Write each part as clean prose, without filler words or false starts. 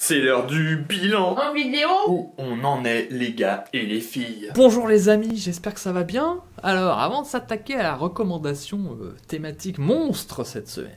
C'est l'heure du bilan En vidéo. où on en est les gars et les filles. Bonjour les amis, j'espère que ça va bien. Alors, avant de s'attaquer à la recommandation thématique monstre cette semaine,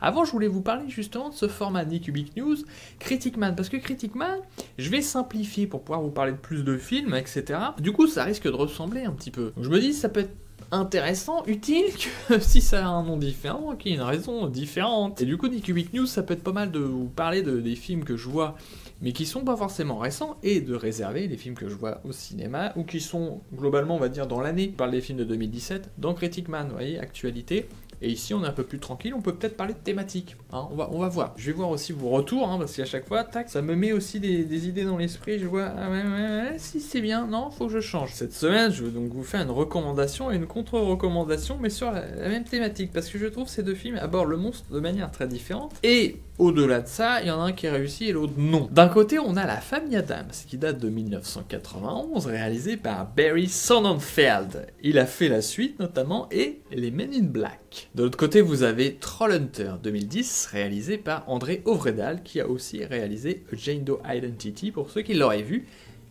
avant je voulais vous parler justement de ce format Nicubic News, Critic Man, parce que Critic Man, je vais simplifier pour pouvoir vous parler de plus de films, etc. Du coup, ça risque de ressembler un petit peu. Donc, je me dis, ça peut être intéressant, utile, que si ça a un nom différent, qu'il y ait une raison différente. Et du coup, Nicubic News, ça peut être pas mal de vous parler des films que je vois, mais qui sont pas forcément récents, et de réserver les films que je vois au cinéma, ou qui sont globalement, on va dire, dans l'année. Je parle des films de 2017, dans Critic Man, vous voyez, actualité. Et ici, on est un peu plus tranquille, on peut peut-être parler de thématiques. Hein, on va voir. Je vais voir aussi vos retours, hein, parce qu'à chaque fois, tac, ça me met aussi des idées dans l'esprit. Je vois, ah ouais, si c'est bien, non, faut que je change. Cette semaine, je vais donc vous faire une recommandation et une contre-recommandation, mais sur la même thématique, parce que je trouve que ces deux films abordent le monstre de manière très différente. Et au-delà de ça, il y en a un qui réussit et l'autre non. D'un côté, on a La Famille Addams, qui date de 1991, réalisé par Barry Sonnenfeld. Il a fait la suite notamment, et Les Men in Black. De l'autre côté, vous avez Trollhunter 2010, réalisé par André Ovredal, qui a aussi réalisé A Jane Doe Identity, pour ceux qui l'auraient vu,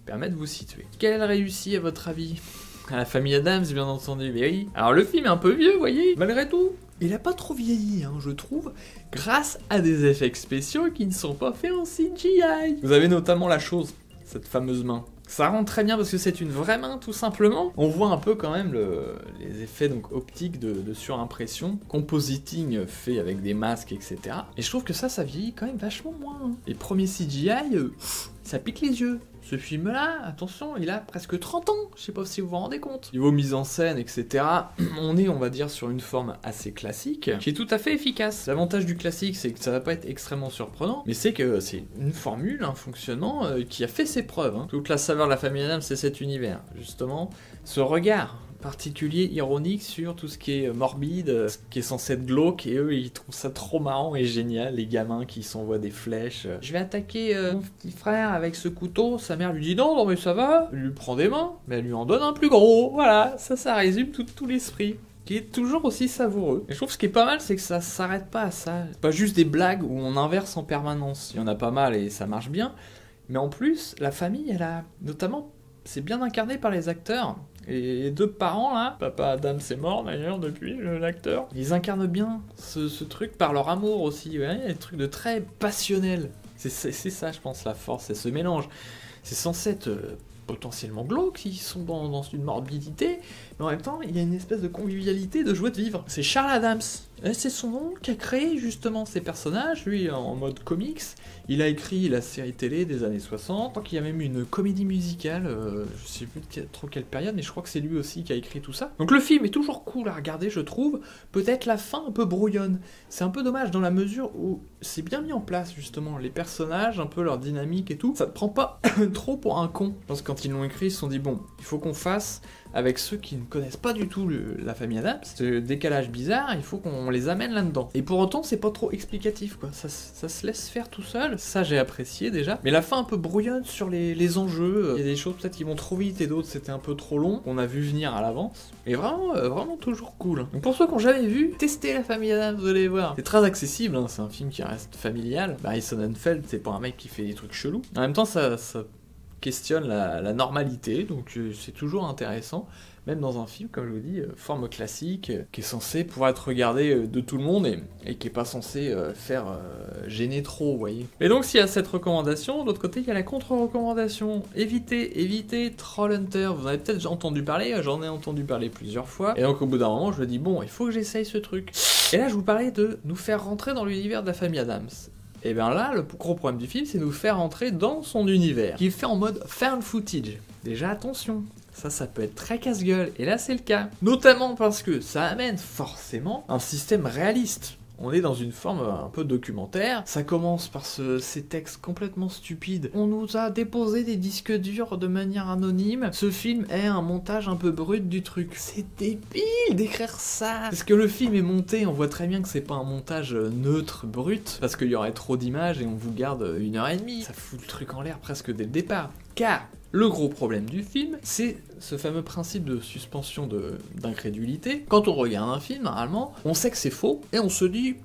permet de vous situer. Quelle réussit à votre avis? À La Famille Addams, bien entendu, mais oui. Alors le film est un peu vieux, vous voyez, malgré tout. Il a pas trop vieilli, hein, je trouve, grâce à des effets spéciaux qui ne sont pas faits en CGI. Vous avez notamment la chose, cette fameuse main. Ça rend très bien parce que c'est une vraie main, tout simplement. On voit un peu quand même les effets donc optiques de surimpression, compositing fait avec des masques, etc. Et je trouve que ça vieillit quand même vachement moins. Hein. Les premiers CGI, ça pique les yeux. Ce film-là, attention, il a presque 30 ans, je sais pas si vous vous rendez compte. Niveau mise en scène, etc., on est, on va dire, sur une forme assez classique, qui est tout à fait efficace. L'avantage du classique, c'est que ça va pas être extrêmement surprenant, mais c'est que c'est une formule, un fonctionnement qui a fait ses preuves. Hein. Toute la saveur de La Famille Addams, c'est cet univers, justement. Ce regard particulier, ironique sur tout ce qui est morbide, ce qui est censé être glauque, et eux ils trouvent ça trop marrant et génial, les gamins qui s'envoient des flèches. Je vais attaquer mon petit frère avec ce couteau, sa mère lui dit non mais ça va, elle lui prend des mains, mais elle lui en donne un plus gros, voilà, ça résume tout l'esprit. Qui est toujours aussi savoureux. Et je trouve ce qui est pas mal, c'est que ça s'arrête pas à ça. C'est pas juste des blagues où on inverse en permanence. Il y en a pas mal et ça marche bien, mais en plus, la famille, elle a notamment, c'est bien incarné par les acteurs. Et les deux parents là, Papa Adam c'est mort d'ailleurs depuis, l'acteur, ils incarnent bien ce truc par leur amour aussi, ouais, il y a des trucs de très passionnel. C'est ça je pense la force, c'est ce mélange. C'est censé être potentiellement glauque, ils sont dans une morbidité, mais en même temps il y a une espèce de convivialité, de joie de vivre. C'est Charles Addams, c'est son nom qui a créé justement ces personnages, lui en mode comics. Il a écrit la série télé des années 60, je crois qu'il y a même une comédie musicale, je sais plus trop quelle période, mais je crois que c'est lui aussi qui a écrit tout ça. Donc le film est toujours cool à regarder, je trouve, peut-être la fin un peu brouillonne. C'est un peu dommage dans la mesure où c'est bien mis en place justement, les personnages, un peu leur dynamique et tout, ça te prend pas trop pour un con. Je pense que quand ils l'ont écrit, ils se sont dit bon, il faut qu'on fasse avec ceux qui ne connaissent pas du tout La Famille Addams, ce décalage bizarre, il faut qu'on les amène là-dedans. Et pour autant, c'est pas trop explicatif, quoi. Ça se laisse faire tout seul, ça j'ai apprécié déjà. Mais la fin un peu brouillonne sur les enjeux, il y a des choses peut-être qui vont trop vite et d'autres c'était un peu trop long, qu'on a vu venir à l'avance. Et vraiment toujours cool. Donc pour ceux qui n'ont jamais vu, testez La Famille Addams, vous allez voir. C'est très accessible, hein. C'est un film qui reste familial. Barry Sonnenfeld, c'est pas un mec qui fait des trucs chelous. En même temps, ça questionne la normalité, donc c'est toujours intéressant, même dans un film, comme je vous dis, forme classique, qui est censé pouvoir être regardé de tout le monde, et qui est pas censé faire gêner trop, vous voyez. Et donc s'il y a cette recommandation, de l'autre côté il y a la contre-recommandation. Évitez Trollhunter, vous en avez peut-être entendu parler, j'en ai entendu parler plusieurs fois, et donc au bout d'un moment je me dis bon, il faut que j'essaye ce truc. Et là je vous parlais de nous faire rentrer dans l'univers de La Famille Addams. Et bien là, le gros problème du film, c'est nous faire entrer dans son univers, qui est fait en mode found footage. Déjà attention, ça peut être très casse-gueule, et là c'est le cas. Notamment parce que ça amène forcément un système réaliste. On est dans une forme un peu documentaire, ça commence par ces textes complètement stupides. On nous a déposé des disques durs de manière anonyme, ce film est un montage un peu brut du truc. C'est débile d'écrire ça. Parce que le film est monté, on voit très bien que c'est pas un montage neutre, brut, parce qu'il y aurait trop d'images et on vous garde 1h30. Ça fout le truc en l'air presque dès le départ. Car le gros problème du film, c'est ce fameux principe de suspension d'incrédulité. Quand on regarde un film, normalement, on sait que c'est faux, et on se dit,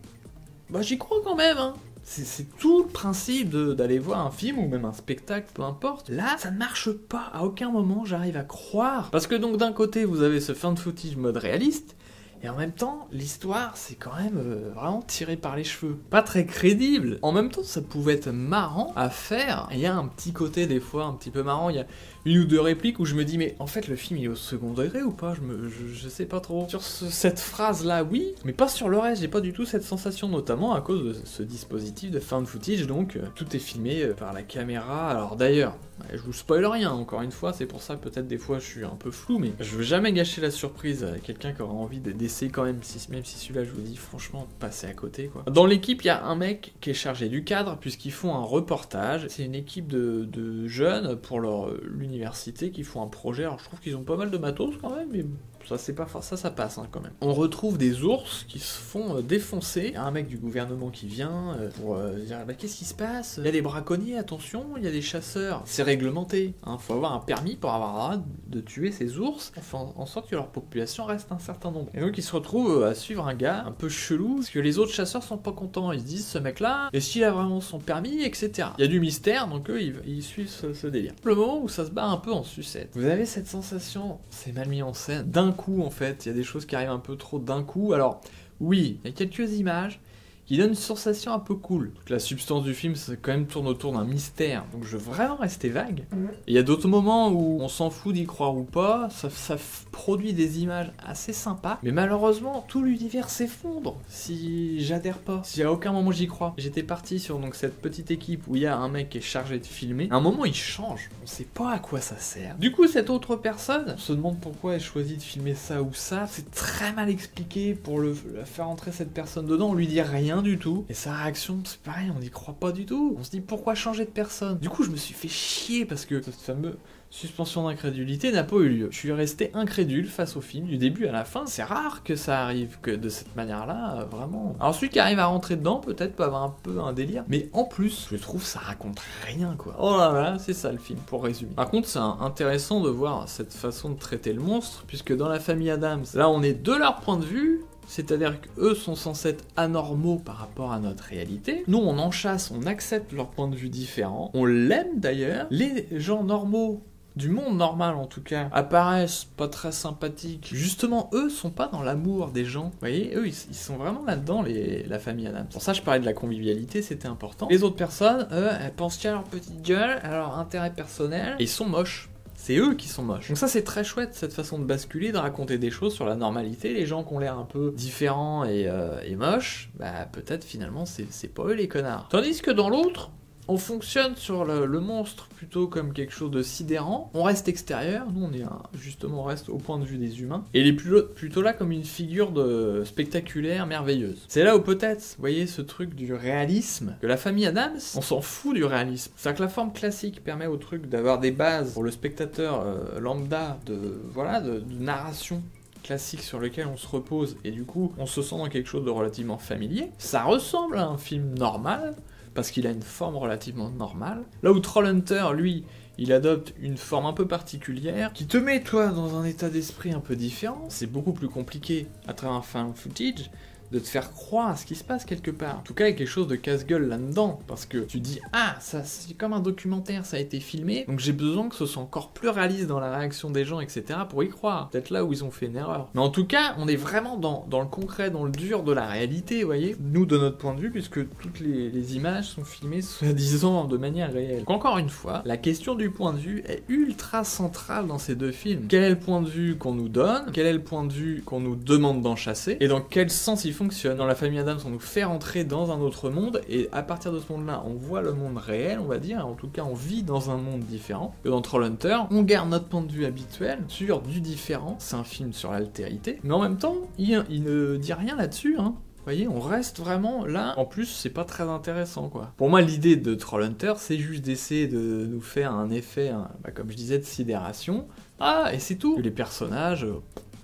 bah j'y crois quand même, hein. C'est tout le principe d'aller voir un film ou même un spectacle, peu importe. Là, ça ne marche pas. À aucun moment, j'arrive à croire. Parce que donc d'un côté, vous avez ce found footage mode réaliste, et en même temps, l'histoire, c'est quand même vraiment tiré par les cheveux. Pas très crédible. En même temps, ça pouvait être marrant à faire. Il y a un petit côté, des fois, un petit peu marrant. Il y a une ou deux répliques où je me dis, mais en fait, le film, il est au second degré ou pas? Je sais pas trop. Sur cette phrase-là, oui, mais pas sur le reste. J'ai pas du tout cette sensation, notamment à cause de ce dispositif de found footage. Donc, tout est filmé par la caméra. Alors d'ailleurs, je vous spoil rien, encore une fois. C'est pour ça, peut-être, des fois, je suis un peu flou, mais je veux jamais gâcher la surprise à quelqu'un qui aura envie d'essayer quand même si celui-là, je vous dis, franchement, passez à côté, quoi. Dans l'équipe, il y a un mec qui est chargé du cadre, puisqu'ils font un reportage. C'est une équipe de jeunes pour l'université qui font un projet. Alors, je trouve qu'ils ont pas mal de matos quand même, mais ça passe hein, quand même. On retrouve des ours qui se font défoncer. Il y a un mec du gouvernement qui vient pour dire bah, qu'est-ce qui se passe? Il y a des braconniers, attention, il y a des chasseurs. C'est réglementé. Hein. Faut avoir un permis pour avoir le droit de tuer ces ours. Enfin, en sorte que leur population reste un certain nombre. Et donc ils se retrouvent à suivre un gars un peu chelou parce que les autres chasseurs sont pas contents. Ils se disent ce mec-là, est-ce qu'il a vraiment son permis, etc. Il y a du mystère, donc eux ils suivent ce délire. Le moment où ça se bat un peu en sucette. Vous avez cette sensation, c'est mal mis en scène. D'un coup en fait, il y a des choses qui arrivent un peu trop d'un coup. Alors oui, il y a quelques images qui donnent une sensation un peu cool. La substance du film, ça quand même tourne autour d'un mystère, donc je veux vraiment rester vague. Et il y a d'autres moments où on s'en fout d'y croire ou pas, ça produit des images assez sympas, mais malheureusement, tout l'univers s'effondre si j'adhère pas, si à aucun moment j'y crois. J'étais parti sur donc cette petite équipe où il y a un mec qui est chargé de filmer, à un moment il change, on sait pas à quoi ça sert. Du coup, cette autre personne se demande pourquoi elle choisit de filmer ça ou ça, c'est très mal expliqué pour faire entrer cette personne dedans, on lui dit rien du tout, et sa réaction c'est pareil, on n'y croit pas du tout, on se dit pourquoi changer de personne. Du coup je me suis fait chier parce que cette fameuse suspension d'incrédulité n'a pas eu lieu. Je suis resté incrédule face au film du début à la fin. C'est rare que ça arrive que de cette manière-là, vraiment. Alors celui qui arrive à rentrer dedans peut-être peut avoir un peu un délire, mais en plus je trouve ça raconte rien quoi. Oh là là, c'est ça le film pour résumer. Par contre c'est intéressant de voir cette façon de traiter le monstre, puisque dans la famille Addams, là on est de leur point de vue. C'est-à-dire qu'eux sont censés être anormaux par rapport à notre réalité. Nous, on en chasse, on accepte leur point de vue différent. On l'aime d'ailleurs. Les gens normaux, du monde normal en tout cas, apparaissent pas très sympathiques. Justement, eux sont pas dans l'amour des gens. Vous voyez, eux, ils sont vraiment là-dedans, la famille Addams. Pour ça, je parlais de la convivialité, c'était important. Les autres personnes, eux, elles pensent qu'à leur petite gueule, à leur intérêt personnel, et ils sont moches. C'est eux qui sont moches. Donc ça c'est très chouette, cette façon de basculer, de raconter des choses sur la normalité. Les gens qui ont l'air un peu différents et moches, bah peut-être finalement c'est pas eux les connards. Tandis que dans l'autre, on fonctionne sur le monstre plutôt comme quelque chose de sidérant. On reste extérieur, nous on est justement on reste au point de vue des humains. Et il est plutôt là comme une figure de spectaculaire, merveilleuse. C'est là où peut-être, vous voyez ce truc du réalisme, que la famille Addams, on s'en fout du réalisme. C'est-à-dire que la forme classique permet au truc d'avoir des bases pour le spectateur lambda de narration classique sur lequel on se repose, et du coup on se sent dans quelque chose de relativement familier. Ça ressemble à un film normal, parce qu'il a une forme relativement normale. Là où Trollhunter, lui, il adopte une forme un peu particulière, qui te met, toi, dans un état d'esprit un peu différent. C'est beaucoup plus compliqué, à travers un found footage, de te faire croire à ce qui se passe quelque part. En tout cas, il y a quelque chose de casse-gueule là-dedans, parce que tu dis « Ah, ça c'est comme un documentaire, ça a été filmé, donc j'ai besoin que ce soit encore plus réaliste dans la réaction des gens, etc. pour y croire. » Peut-être là où ils ont fait une erreur. Mais en tout cas, on est vraiment dans le concret, dans le dur de la réalité, vous voyez. Nous, de notre point de vue, puisque toutes les images sont filmées, soi-disant, de manière réelle. Donc encore une fois, la question du point de vue est ultra centrale dans ces deux films. Quel est le point de vue qu'on nous donne? Quel est le point de vue qu'on nous demande d'en chasser? Et dans quel sens il fonctionne? Dans la famille Addams, on nous fait rentrer dans un autre monde, et à partir de ce monde-là, on voit le monde réel, on va dire, en tout cas on vit dans un monde différent. Et dans Trollhunter, on garde notre point de vue habituel sur du différent, c'est un film sur l'altérité, mais en même temps, il ne dit rien là-dessus, hein. Vous voyez, on reste vraiment là. En plus, c'est pas très intéressant, quoi. Pour moi, l'idée de Trollhunter, c'est juste d'essayer de nous faire un effet, comme je disais, de sidération. Ah, et c'est tout. Les personnages...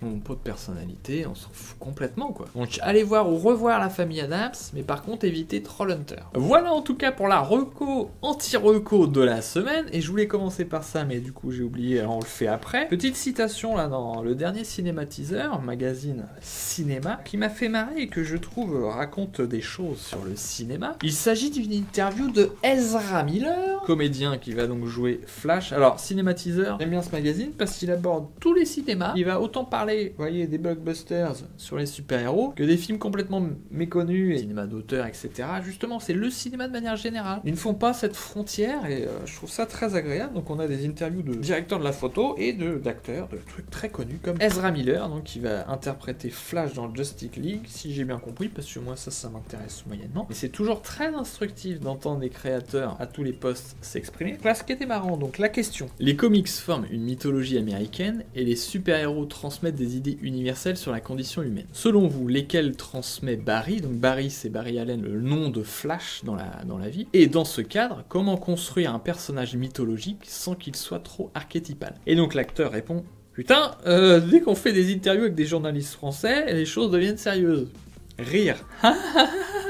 n'ont pas de personnalité, on s'en fout complètement quoi. Donc allez voir ou revoir La Famille Adams, mais par contre évitez Trollhunter. Voilà en tout cas pour la reco anti-reco de la semaine, et je voulais commencer par ça, mais du coup j'ai oublié, alors on le fait après. Petite citation là dans le dernier Cinématiseur, magazine cinéma, qui m'a fait marrer et que je trouve raconte des choses sur le cinéma. Il s'agit d'une interview de Ezra Miller, comédien qui va donc jouer Flash. Alors Cinématiseur, j'aime bien ce magazine parce qu'il aborde tous les cinémas. Il va autant parler, vous voyez, des blockbusters sur les super-héros que des films complètement méconnus, et cinéma d'auteur, etc. Justement, c'est le cinéma de manière générale. Ils ne font pas cette frontière et je trouve ça très agréable. Donc on a des interviews de directeurs de la photo et d'acteurs, de trucs très connus comme Ezra Miller, donc qui va interpréter Flash dans Justice League, si j'ai bien compris, parce que moi ça m'intéresse moyennement. Mais c'est toujours très instructif d'entendre des créateurs à tous les postes s'exprimer. Voilà ce qui était marrant, donc la question. Les comics forment une mythologie américaine et les super-héros transmettent des idées universelles sur la condition humaine. Selon vous, lesquels transmet Barry? Donc Barry, c'est Barry Allen, le nom de Flash dans la vie. Et dans ce cadre, comment construire un personnage mythologique sans qu'il soit trop archétypal? Et donc l'acteur répond: putain, dès qu'on fait des interviews avec des journalistes français, les choses deviennent sérieuses. Rire.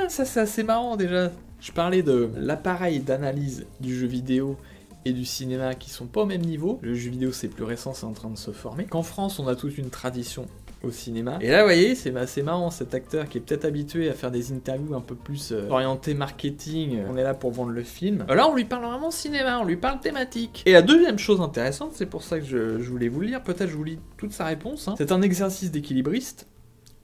Ça c'est assez marrant déjà. Je parlais de l'appareil d'analyse du jeu vidéo et du cinéma qui sont pas au même niveau. Le jeu vidéo c'est plus récent, c'est en train de se former. Qu'en France on a toute une tradition au cinéma. Et là vous voyez, c'est assez marrant, cet acteur qui est peut-être habitué à faire des interviews un peu plus orientées marketing. On est là pour vendre le film. Là on lui parle vraiment cinéma, on lui parle thématique. Et la deuxième chose intéressante, c'est pour ça que je voulais vous le lire, peut-être je vous lis toute sa réponse. C'est un exercice d'équilibriste.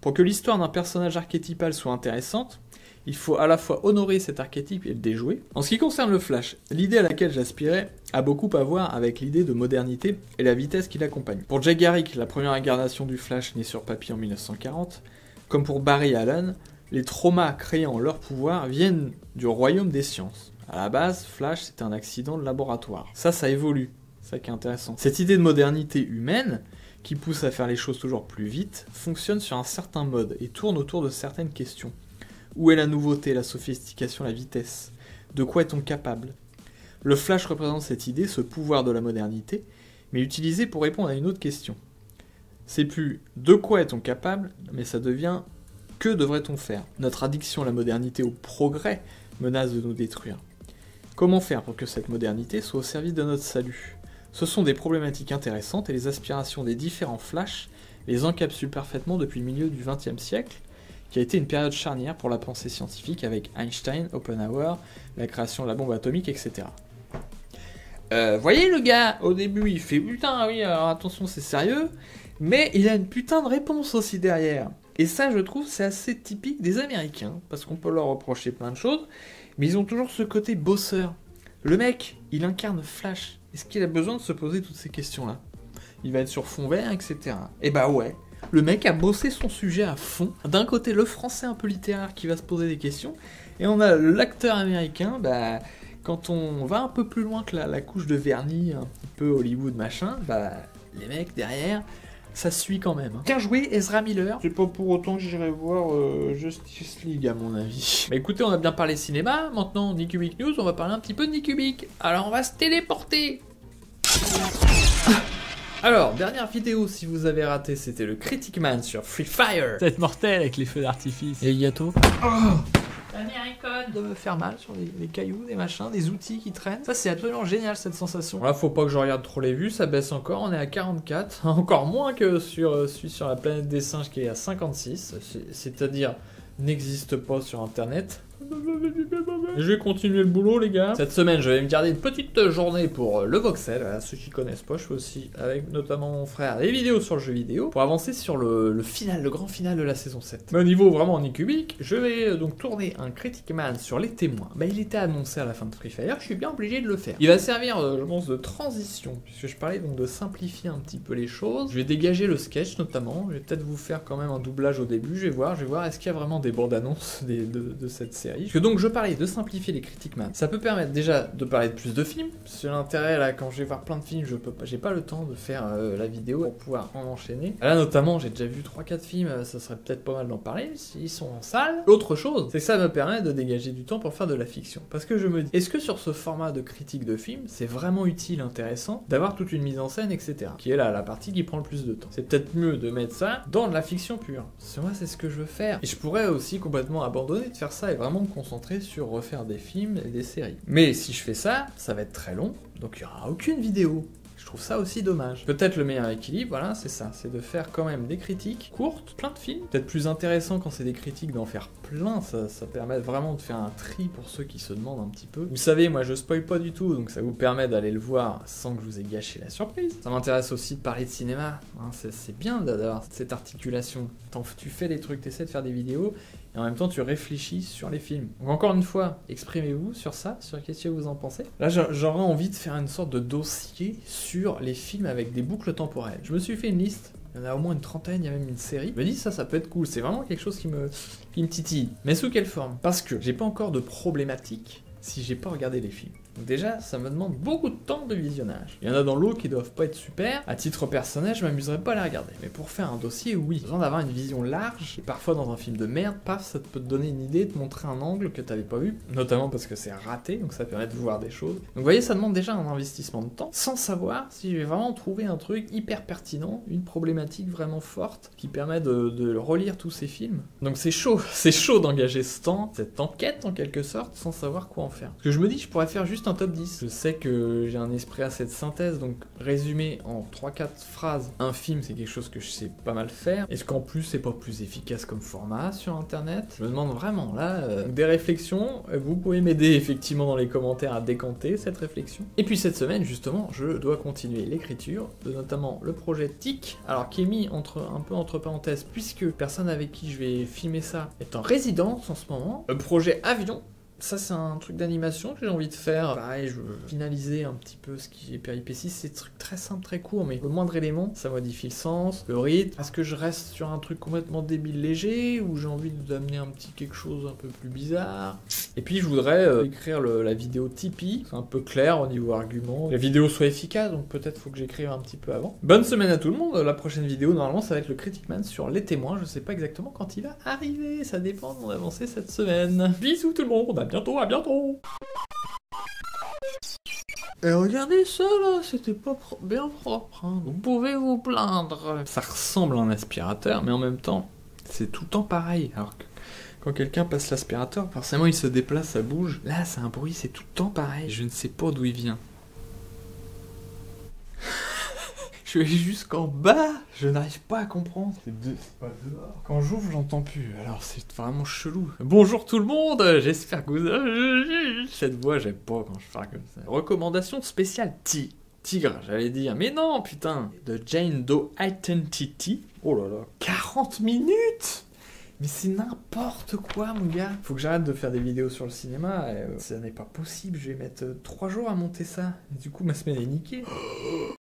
Pour que l'histoire d'un personnage archétypal soit intéressante, il faut à la fois honorer cet archétype et le déjouer. En ce qui concerne le Flash, l'idée à laquelle j'aspirais a beaucoup à voir avec l'idée de modernité et la vitesse qui l'accompagne. Pour Jay Garrick, la première incarnation du Flash naît sur papier en 1940. Comme pour Barry Allen, les traumas créant leur pouvoir viennent du royaume des sciences. À la base, Flash c'est un accident de laboratoire. Ça évolue, c'est ça qui est intéressant. Cette idée de modernité humaine, qui pousse à faire les choses toujours plus vite, fonctionne sur un certain mode et tourne autour de certaines questions. Où est la nouveauté, la sophistication, la vitesse? De quoi est-on capable? Le Flash représente cette idée, ce pouvoir de la modernité, mais utilisé pour répondre à une autre question. C'est plus de quoi est-on capable, mais ça devient que devrait-on faire? Notre addiction à la modernité, au progrès, menace de nous détruire. Comment faire pour que cette modernité soit au service de notre salut? Ce sont des problématiques intéressantes et les aspirations des différents Flash les encapsulent parfaitement depuis le milieu du XXe siècle, qui a été une période charnière pour la pensée scientifique avec Einstein, Oppenheimer, la création de la bombe atomique, etc. Voyez le gars, au début il fait putain oui alors attention c'est sérieux, mais il a une putain de réponse aussi derrière. Et ça je trouve c'est assez typique des Américains, parce qu'on peut leur reprocher plein de choses, mais ils ont toujours ce côté bosseur. Le mec, il incarne Flash, est-ce qu'il a besoin de se poser toutes ces questions-là? Il va être sur fond vert, etc. Et bah ouais. Le mec a bossé son sujet à fond. D'un côté, le français un peu littéraire qui va se poser des questions, et on a l'acteur américain, bah, quand on va un peu plus loin que la couche de vernis, un petit peu Hollywood machin, bah, les mecs derrière, ça suit quand même. Bien joué, Ezra Miller. C'est pas pour autant que j'irai voir Justice League, à mon avis. Mais écoutez, on a bien parlé cinéma, maintenant Nicubic News, on va parler un petit peu de Nicubic. Alors on va se téléporter. Alors, dernière vidéo, si vous avez raté, c'était le Critic Man sur Free Fire. Ça va être mortel avec les feux d'artifice. Et les gâteaux. Dernière icône de me faire mal sur des cailloux, des machins, des outils qui traînent. Ça, c'est absolument génial, cette sensation. Là, faut pas que je regarde trop les vues, ça baisse encore, on est à 44. Encore moins que sur celui sur la planète des singes qui est à 56. C'est-à-dire, n'existe pas sur Internet. Je vais continuer le boulot les gars. Cette semaine je vais me garder une petite journée pour le Voxel. Voilà, ceux qui connaissent pas, je fais aussi avec notamment mon frère des vidéos sur le jeu vidéo pour avancer sur le final, le grand final de la saison 7. Mais au niveau vraiment Nicubic, je vais donc tourner un Critic Man sur les témoins. Bah il était annoncé à la fin de Free Fire, je suis bien obligé de le faire. Il va servir je pense de transition, puisque je parlais donc de simplifier un petit peu les choses. Je vais dégager le sketch notamment, je vais peut-être vous faire quand même un doublage au début, je vais voir est-ce qu'il y a vraiment des bandes annonces de cette série. séries. Parce que donc je parlais de simplifier les Critic Man. Ça peut permettre déjà de parler de plus de films. C'est l'intérêt là, quand je vais voir plein de films, j'ai pas le temps de faire la vidéo pour pouvoir en enchaîner. Là notamment, j'ai déjà vu 3-4 films, ça serait peut-être pas mal d'en parler s'ils sont en salle. Autre chose, c'est que ça me permet de dégager du temps pour faire de la fiction. Parce que je me dis, est-ce que sur ce format de critique de film, c'est vraiment utile, intéressant, d'avoir toute une mise en scène, etc. Qui est là la partie qui prend le plus de temps. C'est peut-être mieux de mettre ça dans de la fiction pure. Parce que moi, c'est ce que je veux faire. Et je pourrais aussi complètement abandonner de faire ça et vraiment me concentrer sur refaire des films et des séries. Mais si je fais ça, ça va être très long, donc il n'y aura aucune vidéo. Je trouve ça aussi dommage. Peut-être le meilleur équilibre, voilà, c'est ça. C'est de faire quand même des critiques courtes, plein de films. Peut-être plus intéressant quand c'est des critiques d'en faire plein. Ça permet vraiment de faire un tri pour ceux qui se demandent un petit peu. Vous savez, moi je spoil pas du tout, donc ça vous permet d'aller le voir sans que je vous ai gâché la surprise. Ça m'intéresse aussi de parler de cinéma. Hein, c'est bien d'avoir cette articulation. Tu fais des trucs, tu essaies de faire des vidéos, et en même temps tu réfléchis sur les films. Donc encore une fois, exprimez-vous sur ça, sur qu'est-ce que vous en pensez. Là j'aurais envie de faire une sorte de dossier sur les films avec des boucles temporelles. Je me suis fait une liste, il y en a au moins une trentaine, il y a même une série. Je me dis ça peut être cool, c'est vraiment quelque chose qui me titille. Mais sous quelle forme? Parce que j'ai pas encore de problématique si j'ai pas regardé les films. Donc déjà, ça me demande beaucoup de temps de visionnage. Il y en a dans l'eau qui doivent pas être super. À titre personnel, je m'amuserais pas à les regarder. Mais pour faire un dossier, oui. Besoin d'avoir une vision large. Et parfois, dans un film de merde, paf, ça peut te donner une idée, te montrer un angle que t'avais pas vu. Notamment parce que c'est raté, donc ça permet de voir des choses. Donc vous voyez, ça demande déjà un investissement de temps, sans savoir si je vais vraiment trouver un truc hyper pertinent, une problématique vraiment forte, qui permet de relire tous ces films. Donc c'est chaud d'engager ce temps, cette enquête en quelque sorte, sans savoir quoi en faire. Parce que je me dis, je pourrais faire juste un top 10. Je sais que j'ai un esprit assez de synthèse, donc résumer en 3-4 phrases un film, c'est quelque chose que je sais pas mal faire. Est-ce qu'en plus c'est pas plus efficace comme format sur internet? Je me demande vraiment là, des réflexions, vous pouvez m'aider effectivement dans les commentaires à décanter cette réflexion. Et puis cette semaine justement, je dois continuer l'écriture de notamment le projet TIC, alors qui est mis un peu entre parenthèses, puisque personne avec qui je vais filmer ça est en résidence en ce moment. Le projet Avion, ça c'est un truc d'animation que j'ai envie de faire. Pareil, je veux finaliser un petit peu ce qui est péripéties. C'est des trucs très simples, très courts, mais le moindre élément, ça modifie le sens, le rythme. Est-ce que je reste sur un truc complètement débile léger, ou j'ai envie d'amener un petit quelque chose un peu plus bizarre? Et puis je voudrais écrire la vidéo Tipeee, c'est un peu clair au niveau argument. La vidéo soit efficace, donc peut-être faut que j'écrive un petit peu avant. Bonne semaine à tout le monde. La prochaine vidéo, normalement, ça va être le Critic Man sur les témoins. Je sais pas exactement quand il va arriver, ça dépend de mon avancée cette semaine. Bisous tout le monde, à bientôt. Et regardez ça là, c'était pas bien propre, hein. Vous pouvez vous plaindre. Ça ressemble à un aspirateur, mais en même temps, c'est tout le temps pareil. Alors que quand quelqu'un passe l'aspirateur, forcément il se déplace, ça bouge. Là, c'est un bruit, c'est tout le temps pareil. Je ne sais pas d'où il vient. Je vais jusqu'en bas, je n'arrive pas à comprendre. C'est pas dehors. Quand j'ouvre, j'entends plus. Alors c'est vraiment chelou. Bonjour tout le monde, j'espère que vous... Cette voix, j'aime pas quand je parle comme ça. Recommandation spéciale Tigre, j'allais dire. Mais non, putain. De Jane Doe Identity. Oh là là. 40 minutes. Mais c'est n'importe quoi, mon gars. Faut que j'arrête de faire des vidéos sur le cinéma. Ça n'est pas possible. Je vais mettre 3 jours à monter ça. Et du coup, ma semaine est niquée.